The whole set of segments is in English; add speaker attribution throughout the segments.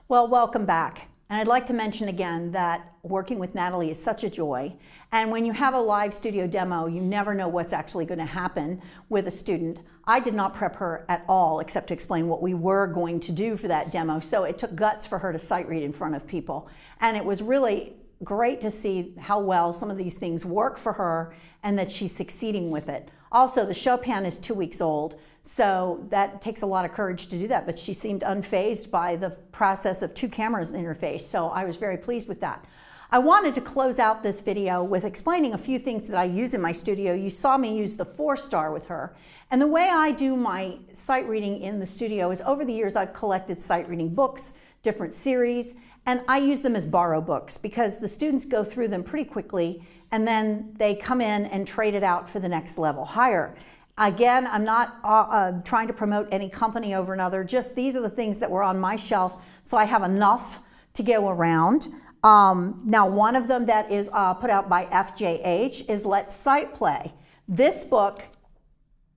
Speaker 1: Well, welcome back. And I'd like to mention again that working with Natalie is such a joy. And when you have a live studio demo, you never know what's actually going to happen with a student. I did not prep her at all, except to explain what we were going to do for that demo. So it took guts for her to sight read in front of people. And it was really great to see how well some of these things work for her and that she's succeeding with it. Also, the Chopin is 2 weeks old, so that takes a lot of courage to do that, but she seemed unfazed by the process of 2 cameras in her face, so I was very pleased with that. I wanted to close out this video with explaining a few things that I use in my studio. You saw me use the 4-star with her, and the way I do my sight reading in the studio is over the years I've collected sight reading books, different series, and I use them as borrow books because the students go through them pretty quickly and then they come in and trade it out for the next level higher. Again, I'm not trying to promote any company over another, just these are the things that were on my shelf, so I have enough to go around. Now, one of them that is put out by FJH is Let's Sight Play. This book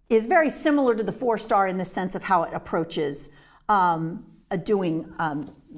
Speaker 1: is very similar to the 4-star in the sense of how it approaches doing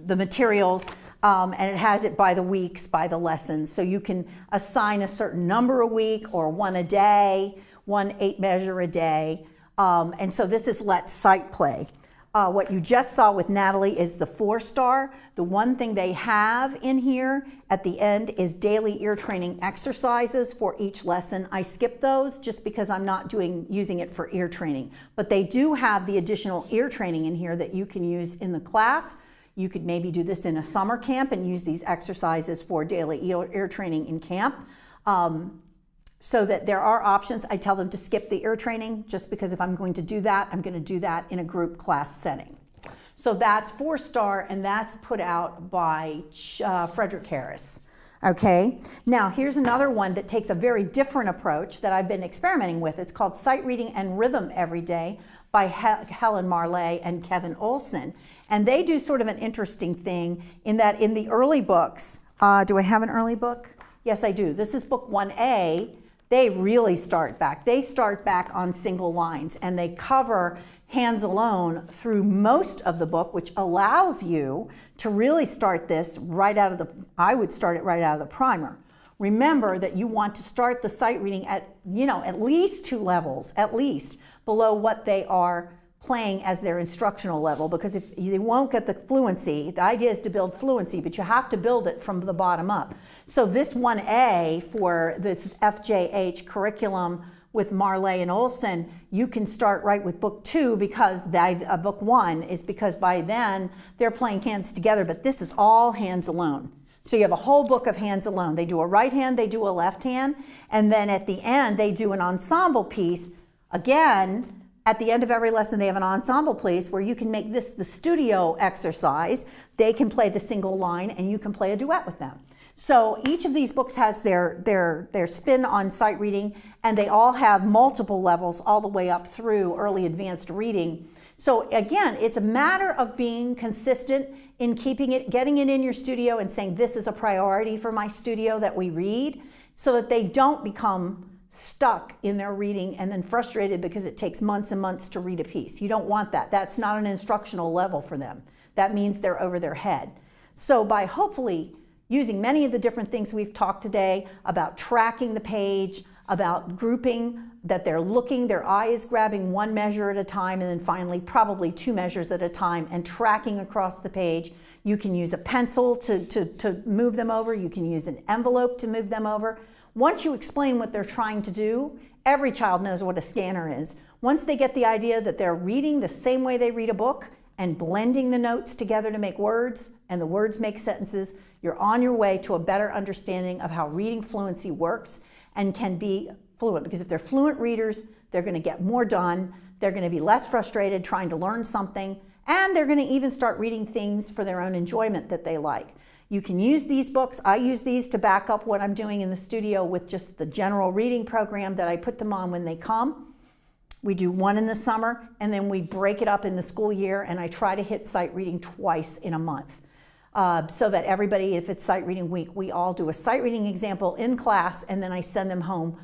Speaker 1: the materials, and it has it by the weeks, by the lessons. So you can assign a certain number a week or one a day, 1 8 measure a day. And so this is Let's Sight Play. What you just saw with Natalie is the 4-star. The one thing they have in here at the end is daily ear training exercises for each lesson. I skipped those just because I'm not using it for ear training. But they do have the additional ear training in here that you can use in the class. You could maybe do this in a summer camp and use these exercises for daily ear training in camp. So that there are options. I tell them to skip the ear training just because if I'm going to do that, I'm going to do that in a group class setting. So that's 4-star, and that's put out by Frederick Harris. Okay, now here's another one that takes a very different approach that I've been experimenting with. It's called Sight Reading and Rhythm Every Day by Helen Marley and Kevin Olson. And they do sort of an interesting thing in that in the early books, do I have an early book? Yes, I do. This is book 1A. They really start back. They start back on single lines, and they cover hands alone through most of the book, which allows you to really start this right out of the, I would start it right out of the primer. Remember that you want to start the sight reading at, at least 2 levels, at least, below what they are playing as their instructional level, because if you won't get the fluency, the idea is to build fluency, but you have to build it from the bottom up. So this 1A for this FJH curriculum with Marley and Olson, you can start right with book 2 because book 1 is because by then they're playing hands together, but this is all hands alone. So you have a whole book of hands alone. They do a right hand, they do a left hand, and then at the end they do an ensemble piece. Again, at the end of every lesson, they have an ensemble piece where you can make this the studio exercise. They can play the single line, and you can play a duet with them. So each of these books has their spin on sight reading, and they all have multiple levels all the way up through early advanced reading. So again, it's a matter of being consistent in keeping it, getting it in your studio and saying this is a priority for my studio that we read, so that they don't become stuck in their reading and then frustrated because it takes months and months to read a piece. You don't want that. That's not an instructional level for them. That means they're over their head. So by hopefully using many of the different things we've talked today about tracking the page, about grouping, that they're looking, their eye is grabbing 1 measure at a time, and then finally probably 2 measures at a time and tracking across the page. You can use a pencil to move them over. You can use an envelope to move them over. Once you explain what they're trying to do, every child knows what a scanner is. Once they get the idea that they're reading the same way they read a book and blending the notes together to make words, and the words make sentences, you're on your way to a better understanding of how reading fluency works and can be fluent. Because if they're fluent readers, they're going to get more done, they're going to be less frustrated trying to learn something, and they're going to even start reading things for their own enjoyment that they like. You can use these books. I use these to back up what I'm doing in the studio with just the general reading program that I put them on when they come. We do 1 in the summer, and then we break it up in the school year, and I try to hit sight reading twice in a month. So that everybody, if it's sight reading week, we all do a sight reading example in class, and then I send them home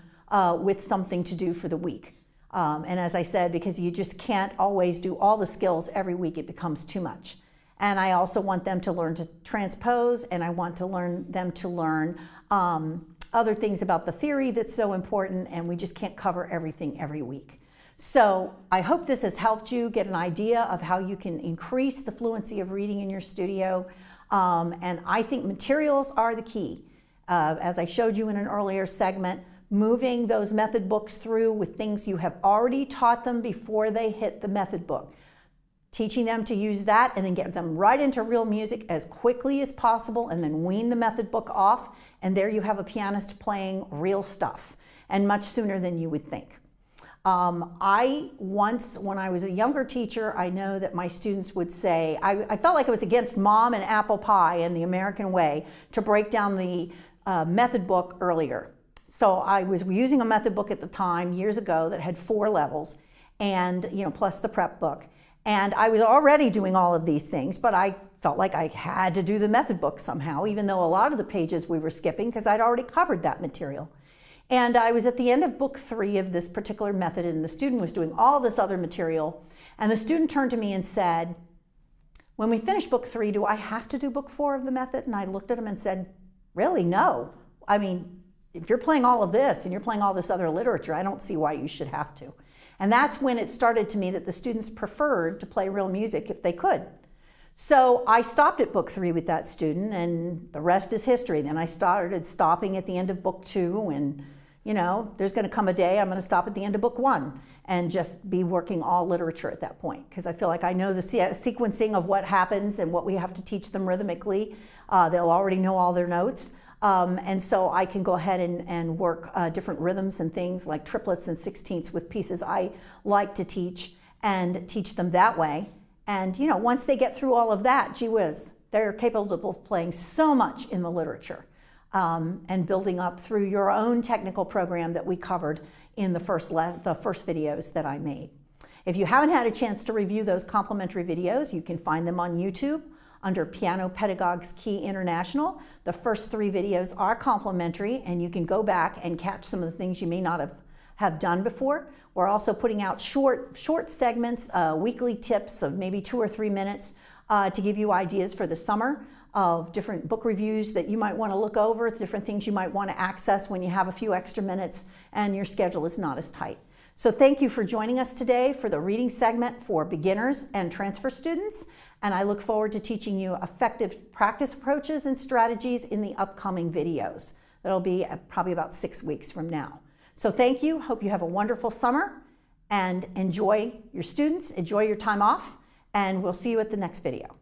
Speaker 1: with something to do for the week. And as I said, because you just can't always do all the skills every week, it becomes too much. And I also want them to learn to transpose, and I want them to learn other things about the theory that's so important, and we just can't cover everything every week. So I hope this has helped you get an idea of how you can increase the fluency of reading in your studio. And I think materials are the key. As I showed you in an earlier segment, moving those method books through with things you have already taught them before they hit the method book. Teaching them to use that and then get them right into real music as quickly as possible, and then wean the method book off, and there you have a pianist playing real stuff, and much sooner than you would think. I once, when I was a younger teacher, I know that my students would say, I felt like it was against mom and apple pie and the American way to break down the method book earlier. So I was using a method book at the time, years ago, that had 4 levels, and plus the prep book. And I was already doing all of these things, but I felt like I had to do the method book somehow, even though a lot of the pages we were skipping because I'd already covered that material. And I was at the end of book 3 of this particular method, and the student was doing all this other material. And the student turned to me and said, when we finish book 3, do I have to do book 4 of the method? And I looked at him and said, really, no. I mean, if you're playing all of this and you're playing all this other literature, I don't see why you should have to. And that's when it started to me that the students preferred to play real music if they could. So I stopped at book 3 with that student, and the rest is history. Then I started stopping at the end of book 2, and there's going to come a day I'm going to stop at the end of book 1 and just be working all literature at that point, because I feel like I know the sequencing of what happens and what we have to teach them rhythmically. They'll already know all their notes. And so I can go ahead and work different rhythms and things like triplets and sixteenths with pieces I like to teach, and teach them that way. And once they get through all of that, gee whiz, they're capable of playing so much in the literature and building up through your own technical program that we covered in the first videos that I made. If you haven't had a chance to review those complimentary videos, you can find them on YouTube under Piano Pedagogues Key International. The first 3 videos are complimentary, and you can go back and catch some of the things you may not have done before. We're also putting out short segments, weekly tips of maybe 2 or 3 minutes to give you ideas for the summer of different book reviews that you might want to look over, different things you might want to access when you have a few extra minutes and your schedule is not as tight. So thank you for joining us today for the reading segment for beginners and transfer students. And I look forward to teaching you effective practice approaches and strategies in the upcoming videos. That'll be probably about 6 weeks from now. So thank you. Hope you have a wonderful summer, and enjoy your students, enjoy your time off, and we'll see you at the next video.